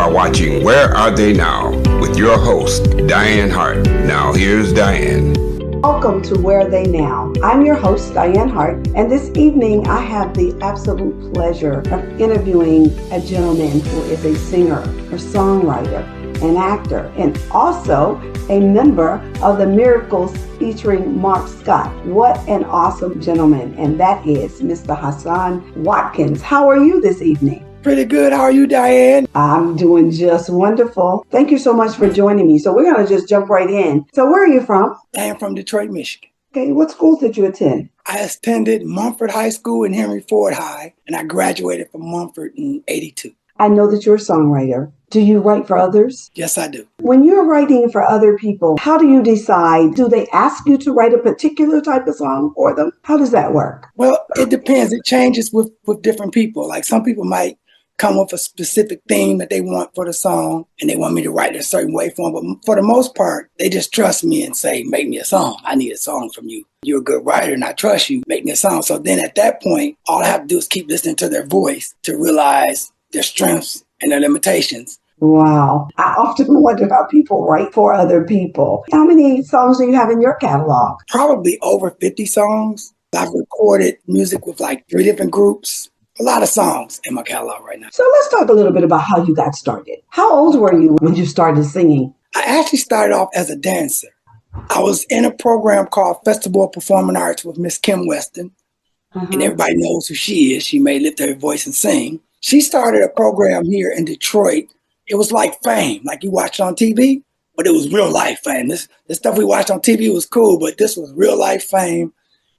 are watching Where Are They Now with your host, Dianne Hart. Now here's Dianne. Welcome to Where Are They Now? I'm your host, Dianne Hart, and this evening I have the absolute pleasure of interviewing a gentleman who is a singer, a songwriter, an actor, and also a member of the Miracles featuring Mark Scott. What an awesome gentleman, and that is Mr. Hassan Watkins. How are you this evening? Pretty good. How are you, Dianne? I'm doing just wonderful. Thank you so much for joining me. So we're going to just jump right in. So where are you from? I am from Detroit, Michigan. Okay, what schools did you attend? I attended Mumford High School and Henry Ford High, and I graduated from Mumford in '82. I know that you're a songwriter. Do you write for others? Yes, I do. When you're writing for other people, how do you decide? Do they ask you to write a particular type of song for them? How does that work? Well, it depends. It changes with different people. Like some people might come with a specific theme that they want for the song, and they want me to write it a certain way for them. But for the most part, they just trust me and say, make me a song. I need a song from you. You're a good writer, and I trust you. Make me a song. So then at that point, all I have to do is keep listening to their voice to realize their strengths and their limitations. Wow. I often wonder how people write for other people. How many songs do you have in your catalog? Probably over 50 songs. I've recorded music with like 3 different groups. A lot of songs in my catalog right now. So let's talk a little bit about how you got started. How old were you when you started singing? I actually started off as a dancer. I was in a program called Festival of Performing Arts with Miss Kim Weston. And everybody knows who she is. She may lift her voice and sing. She started a program here in Detroit. It was like Fame, like you watched on TV, but it was real life Fame. This stuff we watched on TV was cool, but this was real life Fame.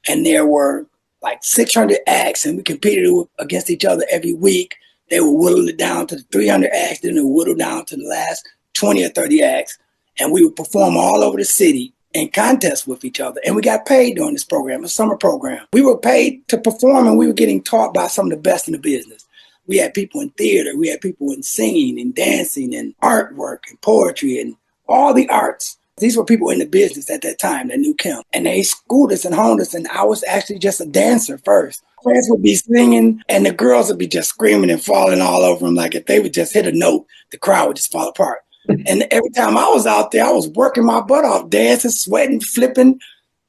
And there were like 600 acts, and we competed against each other every week. They would whittle it down to the 300 acts, then they would whittle down to the last 20 or 30 acts. And we would perform all over the city in contests with each other. And we got paid during this program, a summer program. We were paid to perform, and we were getting taught by some of the best in the business. We had people in theater, we had people in singing and dancing and artwork and poetry and all the arts. These were people in the business at that time that knew Kim. And they schooled us and honed us, and I was actually just a dancer first. Friends would be singing, and the girls would be just screaming and falling all over them. Like if they would just hit a note, the crowd would just fall apart. And every time I was out there, I was working my butt off, dancing, sweating, flipping,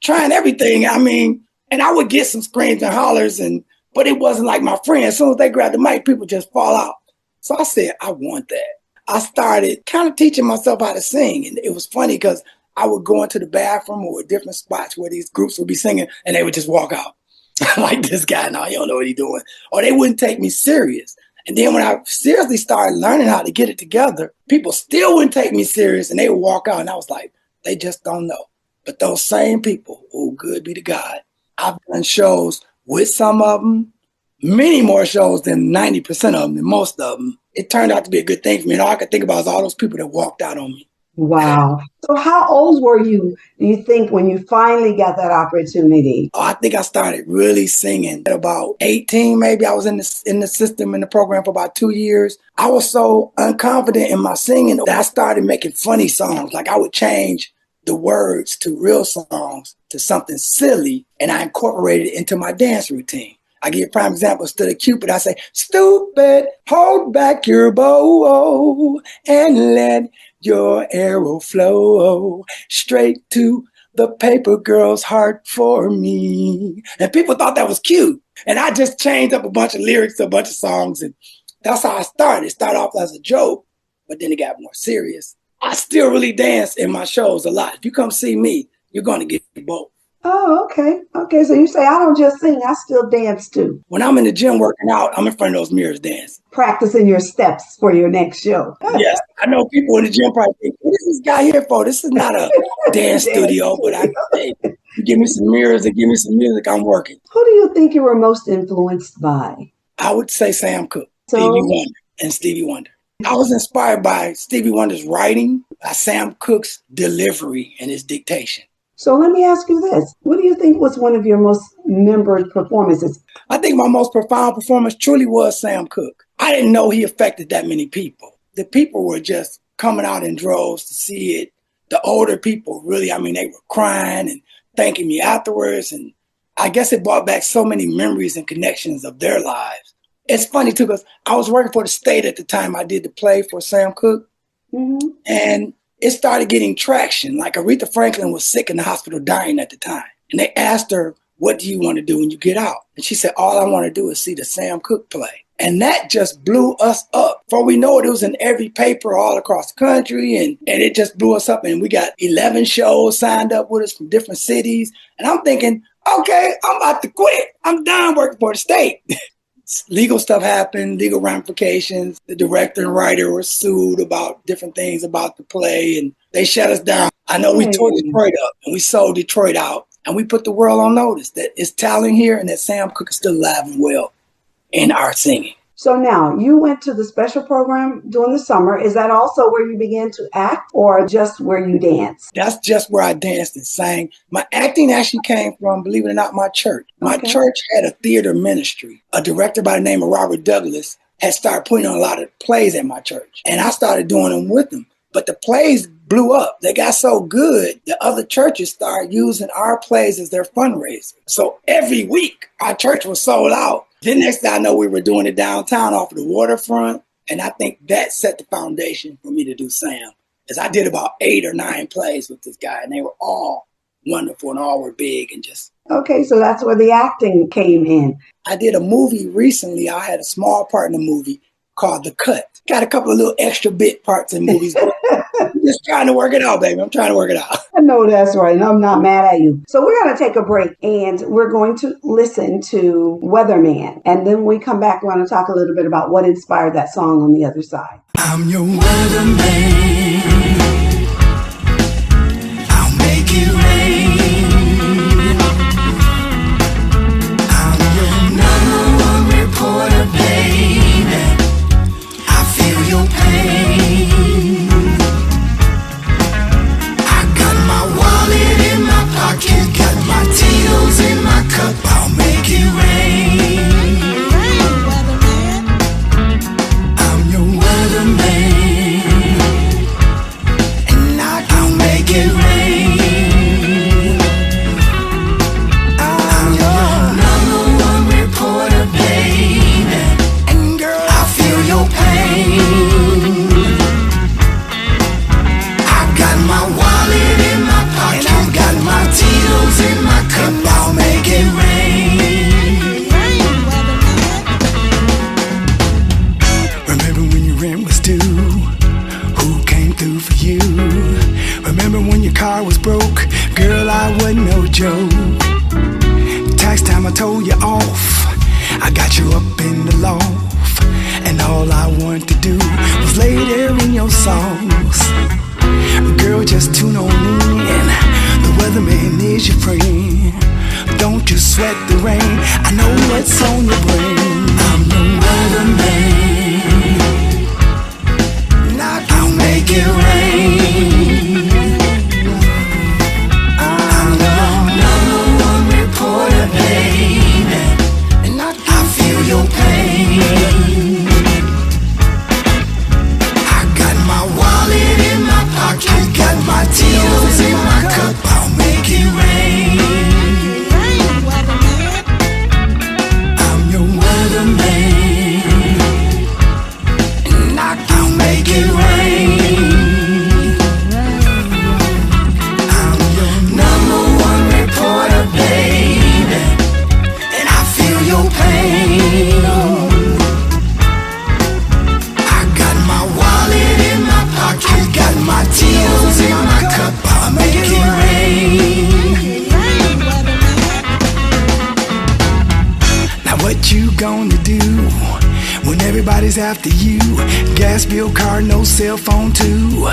trying everything. I mean, and I would get some screams and hollers, but it wasn't like my friends. As soon as they grabbed the mic, people just fall out. So I said, I want that. I started kind of teaching myself how to sing. And it was funny because I would go into the bathroom or different spots where these groups would be singing, and they would just walk out. Like, this guy, no, he don't know what he's doing. Or they wouldn't take me serious. And then when I seriously started learning how to get it together, people still wouldn't take me serious, and they would walk out. And I was like, they just don't know. But those same people, oh, good be to God. I've done shows with some of them, many more shows than 90% of them, than most of them. It turned out to be a good thing for me. And all I could think about is all those people that walked out on me. Wow. So how old were you, do you think, when you finally got that opportunity? I think I started really singing at about 18, maybe. I was in the system, in the program for about 2 years. I was so unconfident in my singing that I started making funny songs. Like I would change the words to real songs to something silly, and I incorporated it into my dance routine. I give you a prime example. Instead of Cupid, I say, stupid, hold back your bow and let your arrow flow straight to the paper girl's heart for me. And people thought that was cute. And I just changed up a bunch of lyrics to a bunch of songs. And that's how I started. It started off as a joke, but then it got more serious. I still really dance in my shows a lot. If you come see me, you're going to get both. Oh, okay. Okay, so you say, I don't just sing, I still dance too. When I'm in the gym working out, I'm in front of those mirrors dancing. Practicing your steps for your next show. Yes, I know people in the gym probably think, what is this guy here for? This is not a dance studio, but I say, you give me some mirrors and give me some music, I'm working. Who do you think you were most influenced by? I would say Sam Cooke, Stevie Wonder, and Stevie Wonder. I was inspired by Stevie Wonder's writing, by Sam Cooke's delivery and his dictation. So let me ask you this. What do you think was one of your most memorable performances? I think my most profound performance truly was Sam Cooke. I didn't know he affected that many people. The people were just coming out in droves to see it. The older people really, they were crying and thanking me afterwards. And I guess it brought back so many memories and connections of their lives. it's funny too, because I was working for the state at the time. I did the play for Sam Cooke, and it started getting traction. Like Aretha Franklin was sick in the hospital, dying at the time. And they asked her, what do you want to do when you get out? And she said, all I want to do is see the Sam Cooke play. And that just blew us up. Before we know it, it was in every paper all across the country. And it just blew us up. And we got 11 shows signed up with us from different cities. And I'm thinking, okay, I'm about to quit. I'm done working for the state. Legal stuff happened, legal ramifications. The director and writer were sued about different things about the play, and they shut us down. I know we tore Detroit up, and we sold Detroit out, and we put the world on notice that it's talent here and that Sam Cooke is still alive and well in our singing. So now you went to the special program during the summer. Is that also where you began to act, or just where you danced? That's just where I danced and sang. My acting actually came from, believe it or not, my church. My church had a theater ministry. A director by the name of Robert Douglas had started putting on a lot of plays at my church. And I started doing them with him. But the plays blew up. They got so good, the other churches started using our plays as their fundraiser. So every week, our church was sold out. Then next thing I know, we were doing it downtown off of the waterfront. And I think that set the foundation for me to do Sam. Because I did about 8 or 9 plays with this guy, and they were all wonderful and all were big and just... Okay, so that's where the acting came in. I did a movie recently. I had a small part in the movie called The Cut. Got a couple of little extra bit parts in movies. I'm just trying to work it out, baby. I'm trying to work it out. I know that's right, and I'm not mad at you. So we're going to take a break, and we're going to listen to Weatherman. And then when we come back, we're going to talk a little bit about what inspired that song on the other side. I'm your weatherman. I'll make it rain. I'm your #1 reporter, baby. I feel your pain. I got my wallet in my pocket, got my Tito's in my cup. I'll make it rain. I'm your weatherman, and I'll make it rain. I'm your #1 reporter, baby, and girl, I feel your pain. I got my wallet in my pocket, and I got my Tito's in my cup. I'll make it rain. Remember when your rent was due? Who came through for you? Remember when your car was broke? Girl, I wasn't no joke. Tax time, I told you off. I got you up in the loft, and all I wanted to do was lay there in your sauce. Girl, just tune on in. The weatherman is your friend. Don't you sweat the rain. I know what's on your brain. I'm the weatherman. I'll make it rain. I'm the #1 reporter, baby, and I feel your pain. I got my wallet in my pocket, got my Tito's in my cup. I'll make it rain. I'm your weatherman, and I'll make it rain. I'm your #1 reporter, baby, and I feel your pain. I got my wallet in my pocket, got my Tito's in my cup. I'll make it rain. Now what you gonna do when everybody's after you? Gas bill, car, no cell phone too.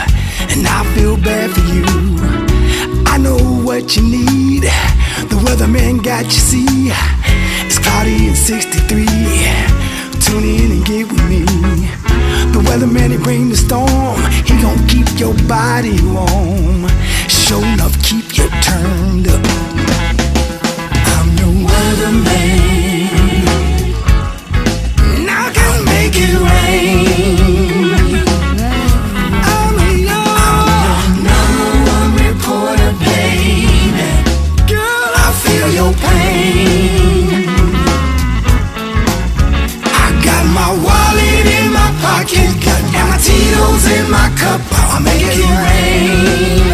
And I feel bad for you. I know what you need. The weatherman got you, see. It's cloudy and 63. Tune in and get with me. The weatherman, he bring the storm. He gon' keep your body warm. Sure enough, keep you turned up. I'm your weatherman, and I can make it rain. I'm your #1 reporter, baby. Girl, I feel your pain. I got Tito's in my cup, I'll make it rain.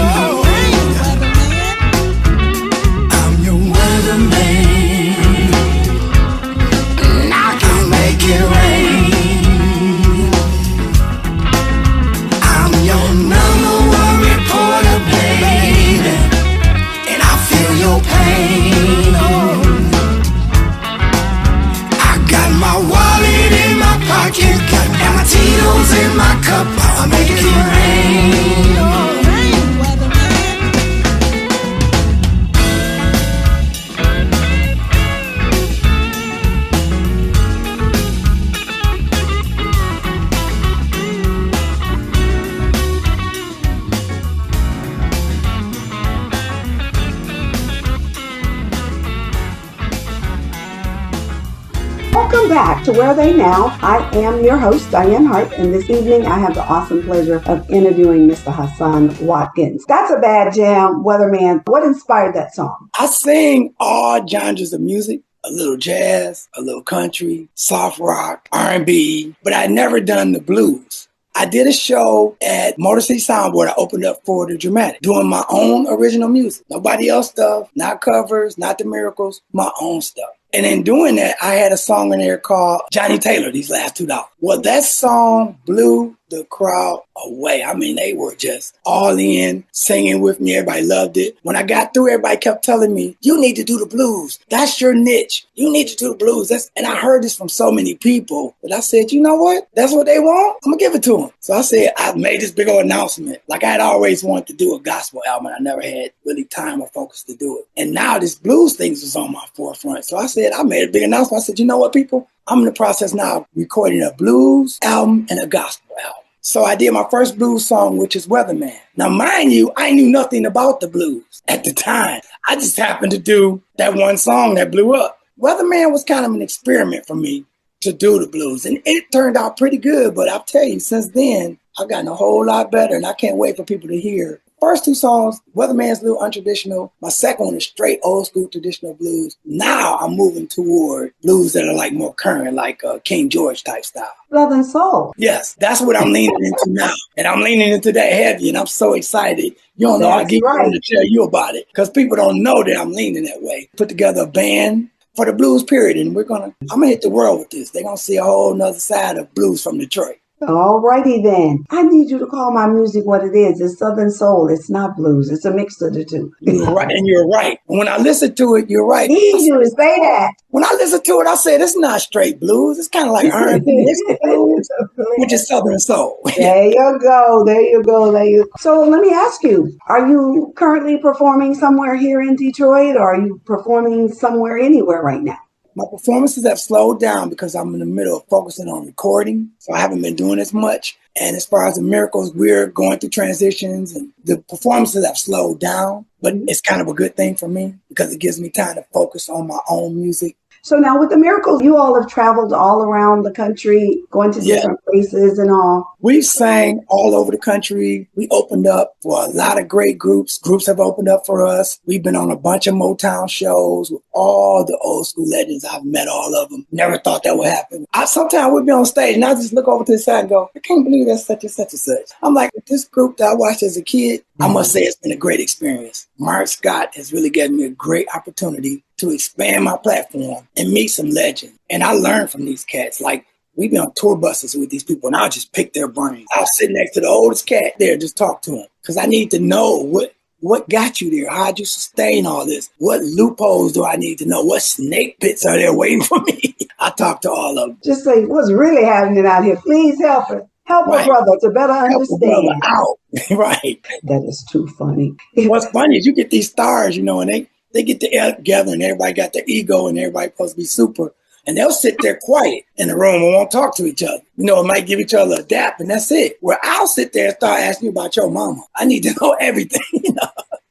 I'm your weatherman. I can make it rain. I'm your number one reporter, baby, and I feel your pain. I got my wallet in my pocket, got my Tito's in my cup, I'll make it rain. Welcome back to Where Are They Now? I am your host, Dianne Hart, and this evening I have the awesome pleasure of interviewing Mr. Hassan Watkins. That's a bad jam, Weatherman. What inspired that song? I sing all genres of music, a little jazz, a little country, soft rock, R&B, but I never done the blues. I did a show at Motor City Soundboard. I opened up for the Dramatic, doing my own original music. Nobody else stuff, not covers, not the Miracles, my own stuff. And in doing that, I had a song in there called Johnny Taylor, These Last $2. Well, that song blew the crowd away. I mean, they were just all in, singing with me. Everybody loved it. When I got through, everybody kept telling me, you need to do the blues. That's your niche. You need to do the blues. And I heard this from so many people. But I said, you know what? That's what they want. I'm going to give it to them. So I said, I made this big old announcement. Like I had always wanted to do a gospel album. I never had really time or focus to do it. And now this blues thing was on my forefront. So I said, I made a big announcement. I said, you know what, people? I'm in the process now of recording a blues album and a gospel album. So I did my first blues song, which is Weatherman. Now, mind you, I knew nothing about the blues at the time. I just happened to do that one song that blew up. Weatherman was kind of an experiment for me to do the blues. And it turned out pretty good. But I'll tell you, since then, I've gotten a whole lot better. And I can't wait for people to hear. First two songs, Weatherman's a little untraditional. My second one is straight old school traditional blues. Now I'm moving toward blues that are like more current, like King George type style. Love and soul. Yes, that's what I'm leaning into now. And I'm leaning into that heavy, and I'm so excited. You don't know, I get ready to tell you about it because people don't know that I'm leaning that way. Put together a band for the blues period, and I'm gonna hit the world with this. They're gonna see a whole nother side of blues from Detroit. All righty then. I need you to call my music what it is. It's Southern soul. It's not blues. It's a mix of the two. You're right, and you're right. When I listen to it, you're right. Need you to say that. When I listen to it, I say it's not straight blues. It's kind of like R&B blues, which is Southern soul. There you go. There you go. There you. So let me ask you: are you currently performing somewhere here in Detroit, or are you performing somewhere anywhere right now? My performances have slowed down because I'm in the middle of focusing on recording. So I haven't been doing as much. And as far as the Miracles, we're going through transitions and the performances have slowed down. But it's kind of a good thing for me because it gives me time to focus on my own music. So now with the Miracles, you all have traveled all around the country, going to different places and all. We've sang all over the country. We opened up for a lot of great groups. Groups have opened up for us. We've been on a bunch of Motown shows with all the old school legends. I've met all of them. Never thought that would happen. Sometimes we'd be on stage and I just look over to the side and go, I can't believe that's such and such and such. I'm like, this group that I watched as a kid, I must say it's been a great experience. Mark Scott has really given me a great opportunity to expand my platform and meet some legends. And I learned from these cats. Like, we've been on tour buses with these people, and I'll just pick their brains. I'll sit next to the oldest cat there and just talk to him. Because I need to know what got you there? How'd you sustain all this? What loopholes do I need to know? What snake pits are there waiting for me? I talk to all of them. Just say, what's really happening out here? Please help us. Help a brother to better understand. Help a brother out. Right. That is too funny. What's funny is you get these stars, and they get together and everybody got their ego and everybody supposed to be super. And they'll sit there quiet in the room and won't talk to each other. It might give each other a dap and that's it. Where I'll sit there and start asking you about your mama. I need to know everything.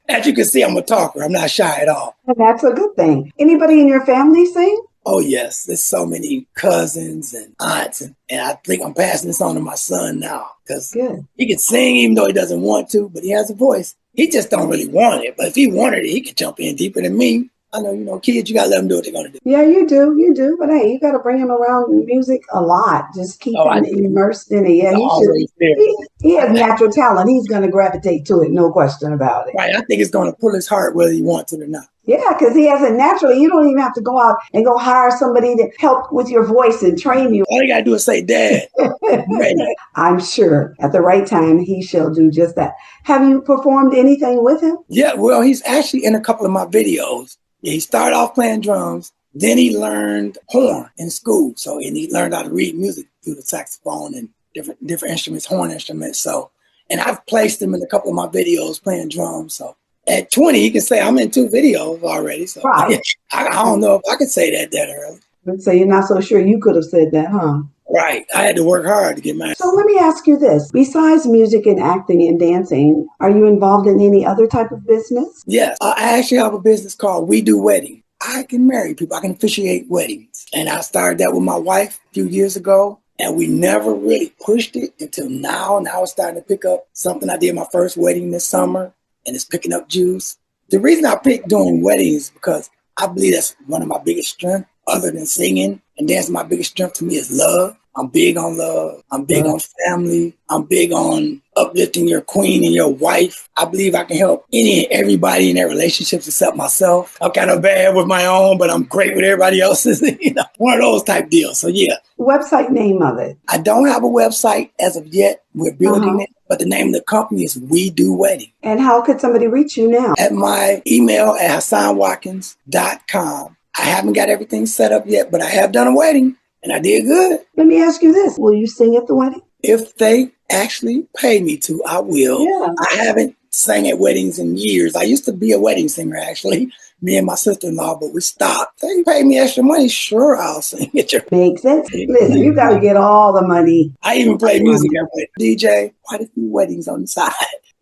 As you can see, I'm a talker. I'm not shy at all. And that's a good thing. Anybody in your family sing? Oh, yes. There's so many cousins and aunts. And I think I'm passing this on to my son now. Because he can sing even though he doesn't want to, but he has a voice. He just don't really want it. But if he wanted it, he could jump in deeper than me. I know, kids, you got to let them do what they're going to do. Yeah, you do. But hey, you got to bring him around music a lot. Just keep him immersed in it. Yeah, he should. He has natural talent. He's going to gravitate to it, no question about it. Right. I think it's going to pull his heart whether he wants it or not. Yeah, because he has it naturally. You don't even have to go out and go hire somebody to help with your voice and train you. All you got to do is say, Dad. I'm sure at the right time, he shall do just that. Have you performed anything with him? Yeah, well, he's actually in a couple of my videos. Yeah, he started off playing drums. Then he learned horn in school. And he learned how to read music through the saxophone and different instruments, horn instruments. And I've placed him in a couple of my videos playing drums. So at 20, he can say I'm in 2 videos already. So right. I don't know if I could say that early. So you're not so sure you could have said that, huh? Right. I had to work hard to get mine. So let me ask you this. Besides music and acting and dancing, are you involved in any other type of business? Yes. I actually have a business called We Do Wedding. I can marry people. I can officiate weddings. And I started that with my wife a few years ago. And we never really pushed it until now. Now it's starting to pick up something. I did my first wedding this summer. And it's picking up juice. The reason I picked doing weddings is because I believe that's one of my biggest strengths, other than singing and dancing. My biggest strength to me is love. I'm big on love. I'm big on family. I'm big on uplifting your queen and your wife. I believe I can help any and everybody in their relationships except myself. I'm kind of bad with my own, but I'm great with everybody else's. One of those type deals. So yeah. Website name of it? I don't have a website as of yet. We're building it. But the name of the company is We Do Wedding. And how could somebody reach you now? At my email at HassanWatkins.com. I haven't got everything set up yet, but I have done a wedding and I did good. Let me ask you this. Will you sing at the wedding? If they actually pay me to, I will. Yeah. I haven't sang at weddings in years. I used to be a wedding singer, actually. Me and my sister-in-law, but we stopped. They pay me extra money, sure, I'll sing at your... Makes sense. Listen, you got to get all the money. I even play music. I play DJ, quite a few weddings on the side.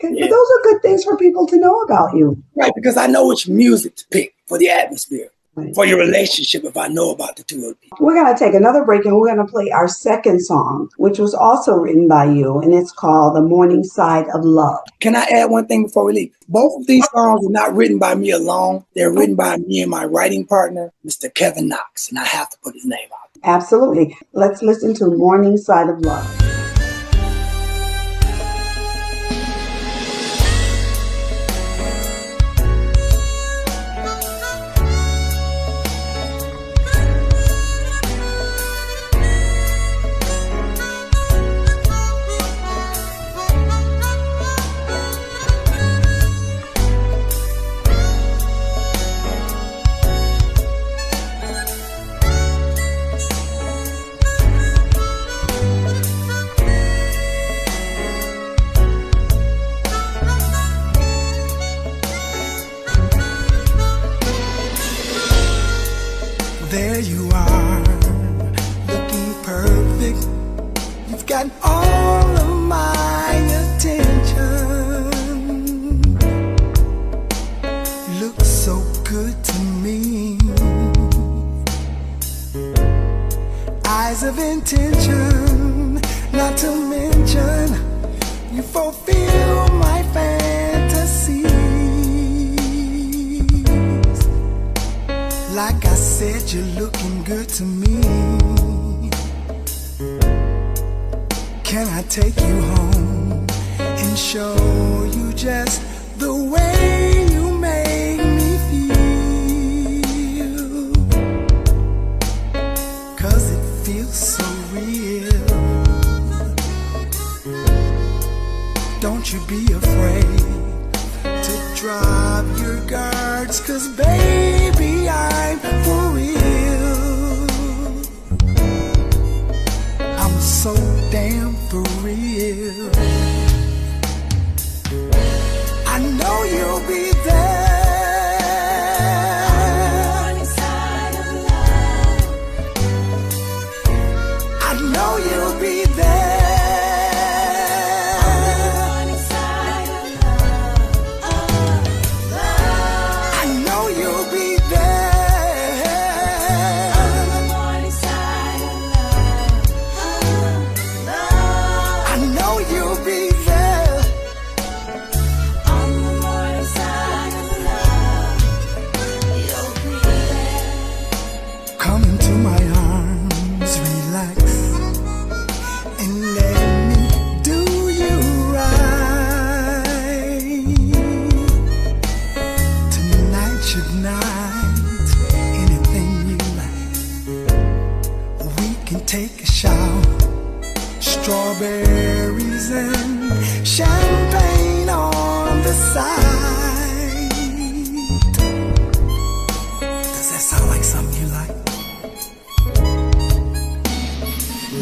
Okay, yeah. But those are good things for people to know about you. Right, because I know which music to pick for the atmosphere. Right. For your relationship, if I know about the two of you. We're going to take another break and we're going to play our second song, which was also written by you, and it's called The Morningside of Love. Can I add one thing before we leave? Both of these songs are not written by me alone. They're written by me and my writing partner, Mr. Kevin Knox, and I have to put his name out. Absolutely. Let's listen to Morningside of Love. There you are, looking perfect. You've got all of my attention. You look so good to me. Eyes of intention, not to mention, you fulfill my fantasies. Like I said, you're looking good to me. Can I take you home and show you just the way you make me feel? 'Cause it feels so real. Don't you be afraid to drop your guards, 'cause baby, I'm for real. I'm so damn for real. I know you'll be there. Morningside of love. I know you'll be there. Strawberries and champagne on the side. Does that sound like something you like?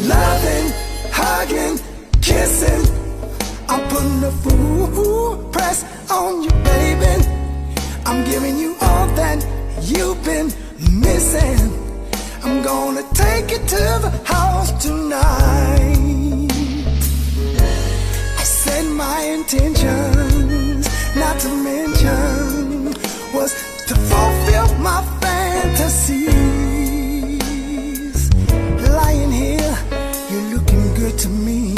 Loving, hugging, kissing. I'm putting a full press on you, baby. I'm giving you all that you've been missing. I'm gonna take you to the house tonight. I said my intentions, not to mention, was to fulfill my fantasies. Lying here, you're looking good to me.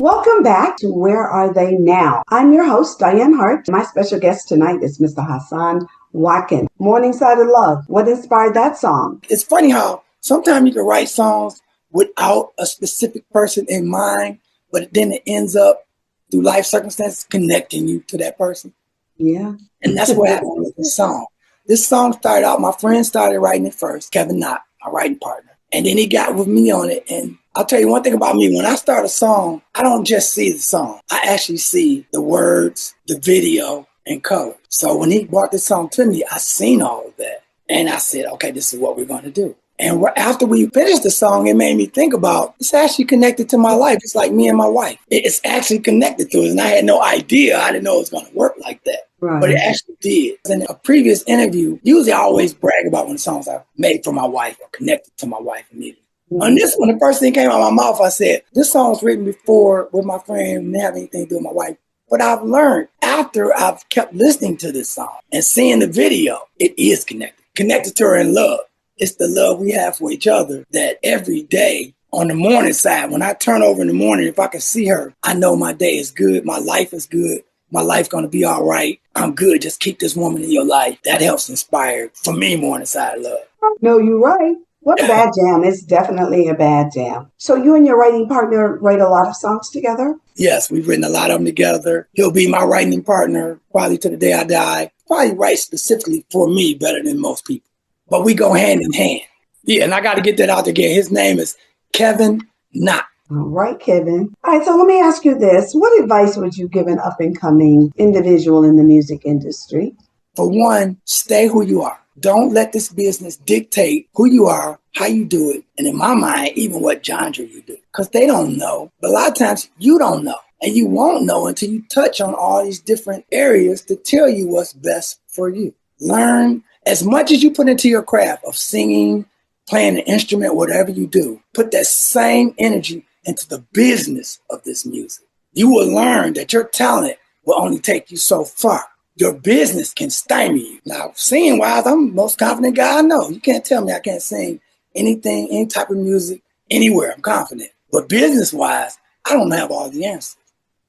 Welcome back to Where Are They Now? I'm your host, Dianne Hart. My special guest tonight is Mr. Hassan Watkins. Morningside of Love. What inspired that song? It's funny how sometimes you can write songs without a specific person in mind, but then it ends up, through life circumstances, connecting you to that person. Yeah. And that's what happened with this song. This song started out, my friend started writing it first, Kevin Knott, my writing partner. And then he got with me on it. And I'll tell you one thing about me. When I start a song, I don't just see the song. I actually see the words, the video, and color. So when he brought this song to me, I seen all of that. And I said, okay, this is what we're going to do. And after we finished the song, it made me think about, it's actually connected to my life. It's like me and my wife. It's actually connected to it. And I had no idea. I didn't know it was going to work like that. Right. But it actually did. In a previous interview, usually I always brag about when songs are made for my wife or connected to my wife immediately. On this one, the first thing came out of my mouth, I said, this song was written before with my friend, didn't have anything to do with my wife. But I've learned after I've kept listening to this song and seeing the video, it is connected to her in love. It's the love we have for each other that every day on the morning side, when I turn over in the morning, if I can see her, I know my day is good. My life is good. My life's going to be all right. I'm good. Just keep this woman in your life. That helps inspire, for me, Morningside of Love. No, you're right. What a bad jam. It's definitely a bad jam. So you and your writing partner write a lot of songs together? Yes, we've written a lot of them together. He'll be my writing partner probably to the day I die. Probably write specifically for me better than most people. But we go hand in hand. Yeah, and I got to get that out there again. His name is Kevin Knott. All right, Kevin. All right, so let me ask you this. What advice would you give an up-and-coming individual in the music industry? For one, stay who you are. Don't let this business dictate who you are, how you do it, and in my mind, even what genre you do. Because they don't know. But a lot of times, you don't know. And you won't know until you touch on all these different areas to tell you what's best for you. Learn as much as you put into your craft of singing, playing an instrument, whatever you do. Put that same energy into the business of this music. You will learn that your talent will only take you so far. Your business can stymie you. Now, singing wise, I'm the most confident guy I know. You can't tell me I can't sing anything, any type of music, anywhere. I'm confident. But business wise, I don't have all the answers.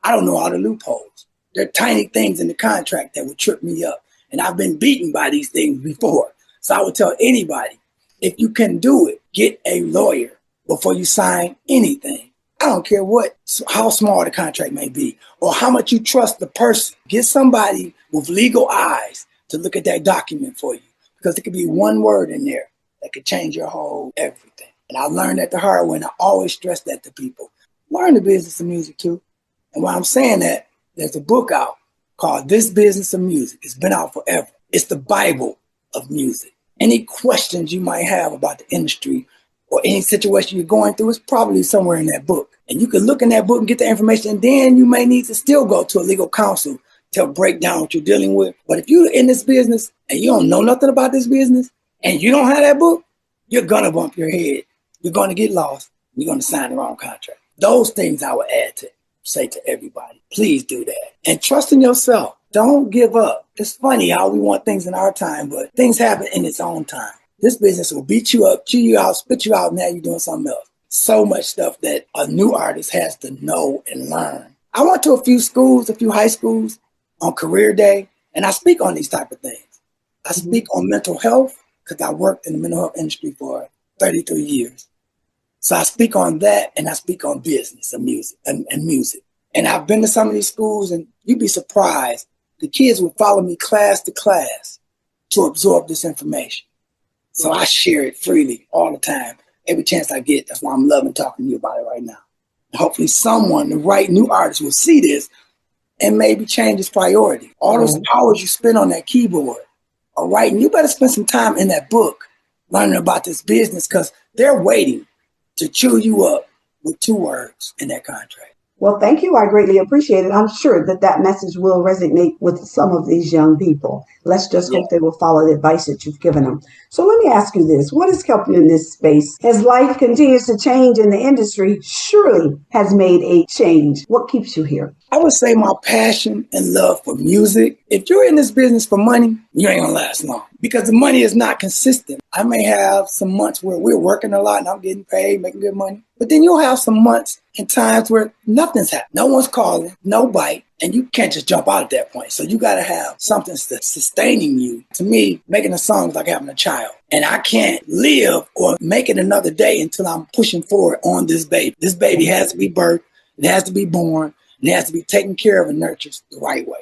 I don't know all the loopholes. There are tiny things in the contract that would trip me up. And I've been beaten by these things before. So I would tell anybody, if you can do it, get a lawyer before you sign anything. I don't care how small the contract may be or how much you trust the person. Get somebody with legal eyes to look at that document for you, because it could be one word in there that could change your whole everything. And I learned that the hard way, and I always stress that to people. Learn the business of music too. And while I'm saying that, there's a book out called This Business of Music. It's been out forever. It's the Bible of music. Any questions you might have about the industry or any situation you're going through is probably somewhere in that book. And you can look in that book and get the information, and then you may need to still go to a legal counsel to break down what you're dealing with. But if you're in this business and you don't know nothing about this business and you don't have that book, you're going to bump your head. You're going to get lost. You're going to sign the wrong contract. Those things I would say to everybody. Please do that. And trust in yourself. Don't give up. It's funny how we want things in our time, but things happen in its own time. This business will beat you up, chew you out, spit you out, and now you're doing something else. So much stuff that a new artist has to know and learn. I went to a few schools, a few high schools on career day, and I speak on these type of things. I speak on mental health because I worked in the mental health industry for 33 years. So I speak on that, and I speak on business and music and music. And I've been to some of these schools, and you'd be surprised. The kids would follow me class to class to absorb this information. So I share it freely all the time, every chance I get. That's why I'm loving talking to you about it right now. And hopefully someone, the right new artist, will see this and maybe change his priority. All those hours you spend on that keyboard or writing, you better spend some time in that book learning about this business, because they're waiting to chew you up with 2 words in that contract. Well, thank you. I greatly appreciate it. I'm sure that message will resonate with some of these young people. Let's just hope they will follow the advice that you've given them. So let me ask you this. What has kept you in this space? As life continues to change in the industry, surely has made a change. What keeps you here? I would say my passion and love for music. If you're in this business for money, you ain't gonna last long, because the money is not consistent. I may have some months where we're working a lot and I'm getting paid, making good money. But then you'll have some months and times where nothing's happening. No one's calling, no bite, and you can't just jump out at that point. So you got to have something that's sustaining you. To me, making a song is like having a child. And I can't live or make it another day until I'm pushing forward on this baby. This baby has to be birthed, it has to be born, and it has to be taken care of and nurtured the right way.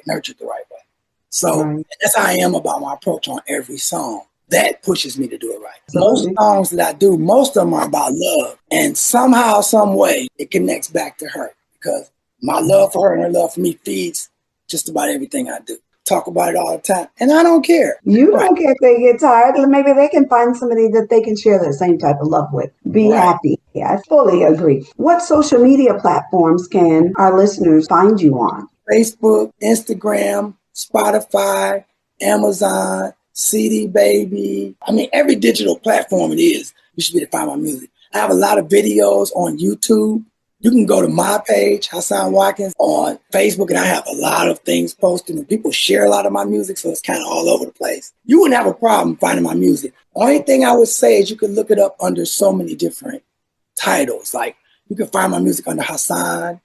So that's how I am about my approach on every song. That pushes me to do it right. Most songs that I do, most of them are about love. And somehow, some way, it connects back to her, because my love for her and her love for me feeds just about everything I do. Talk about it all the time. And I don't care. You don't care if they get tired. Maybe they can find somebody that they can share that same type of love with. Be happy. Yeah, I fully agree. What social media platforms can our listeners find you on? Facebook, Instagram, Spotify, Amazon, CD Baby. I mean, every digital platform it is, you should be able to find my music. I have a lot of videos on YouTube. You can go to my page, Hassan Watkins, on Facebook, and I have a lot of things posted, and people share a lot of my music, so it's kind of all over the place. You wouldn't have a problem finding my music. Only thing I would say is you can look it up under so many different titles. Like, you can find my music under Hassan,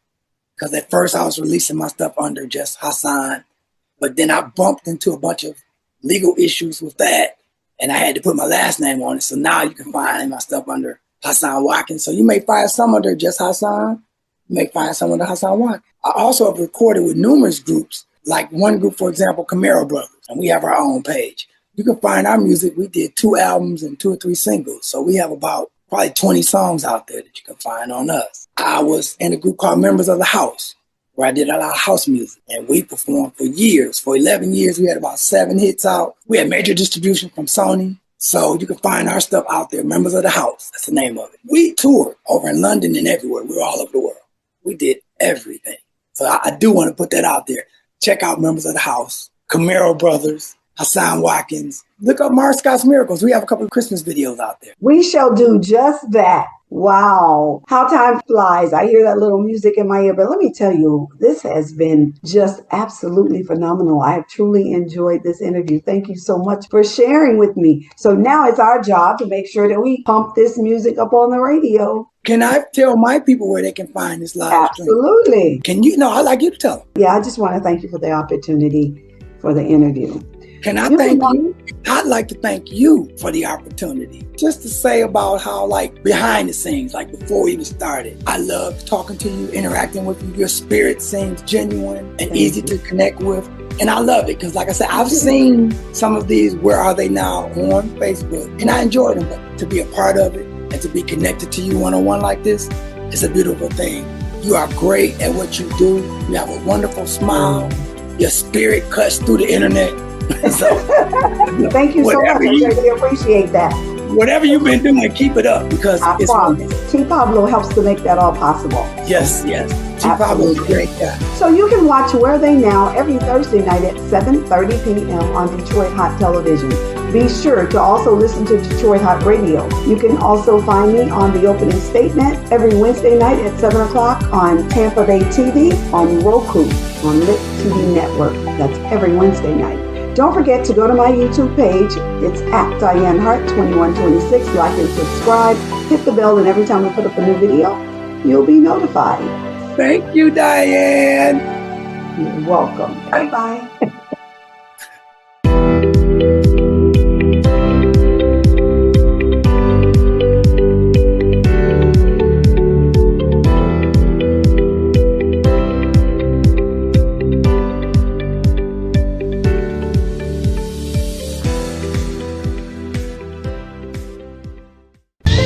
because at first I was releasing my stuff under just Hassan, but then I bumped into a bunch of legal issues with that, and I had to put my last name on it. So now you can find my stuff under Hassan Watkins. So you may find some under just Hassan. You may find some under Hassan Watkins. I also have recorded with numerous groups, like one group, for example, Camaro Brothers, and we have our own page. You can find our music. We did 2 albums and 2 or 3 singles. So we have about probably 20 songs out there that you can find on us. I was in a group called Members of the House, where I did a lot of house music, and we performed for years. For 11 years, we had about 7 hits out. We had major distribution from Sony. So you can find our stuff out there, Members of the House. That's the name of it. We toured over in London and everywhere. We were all over the world. We did everything. So I do want to put that out there. Check out Members of the House, Camaro Brothers, Hassan Watkins. Look up Mars Scott's Miracles. We have a couple of Christmas videos out there. We shall do just that. Wow, how time flies. I hear that little music in my ear, but let me tell you, this has been just absolutely phenomenal. I have truly enjoyed this interview. Thank you so much for sharing with me. So now it's our job to make sure that we pump this music up on the radio. Can I tell my people where they can find this live stream? Absolutely. Can you? No, I'd like you to tell them. Yeah, I just want to thank you for the opportunity for the interview. Can I thank you? I'd like to thank you for the opportunity. Just to say about how, like, behind the scenes, like before we even started, I love talking to you, interacting with you. Your spirit seems genuine and easy to connect with. And I love it because, like I said, I've seen some of these Where Are They Now on Facebook, and I enjoy them. But to be a part of it and to be connected to you one-on-one like this is a beautiful thing. You are great at what you do. You have a wonderful smile. Your spirit cuts through the internet. So, thank you so much. I really appreciate that. Whatever you've been doing, keep it up because I promise. T. Pablo helps to make that all possible. Yes. T. Pablo's a great guy. So you can watch Where Are They Now every Thursday night at 7:30 p.m. on Detroit Hot Television. Be sure to also listen to Detroit Hot Radio. You can also find me on The Opening Statement every Wednesday night at 7 o'clock on Tampa Bay TV, on Roku, on Lit TV Network. That's every Wednesday night. Don't forget to go to my YouTube page. It's at Dianne Hart 2126. Like and subscribe. Hit the bell, and every time we put up a new video, you'll be notified. Thank you, Dianne. You're welcome. Bye-bye.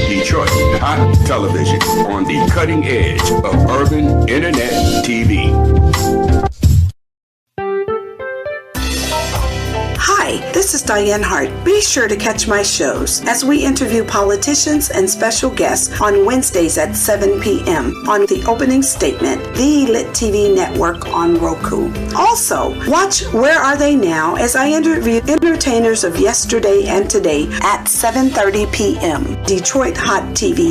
Detroit Hot Television, on the cutting edge of urban internet TV. Hi, this is Dianne Hart. Be sure to catch my shows as we interview politicians and special guests on Wednesdays at 7 p.m. on The Opening Statement, the Lit TV network on Roku. Also, watch Where Are They Now as I interview entertainers of yesterday and today at 7:30 p.m. Detroit Hot TV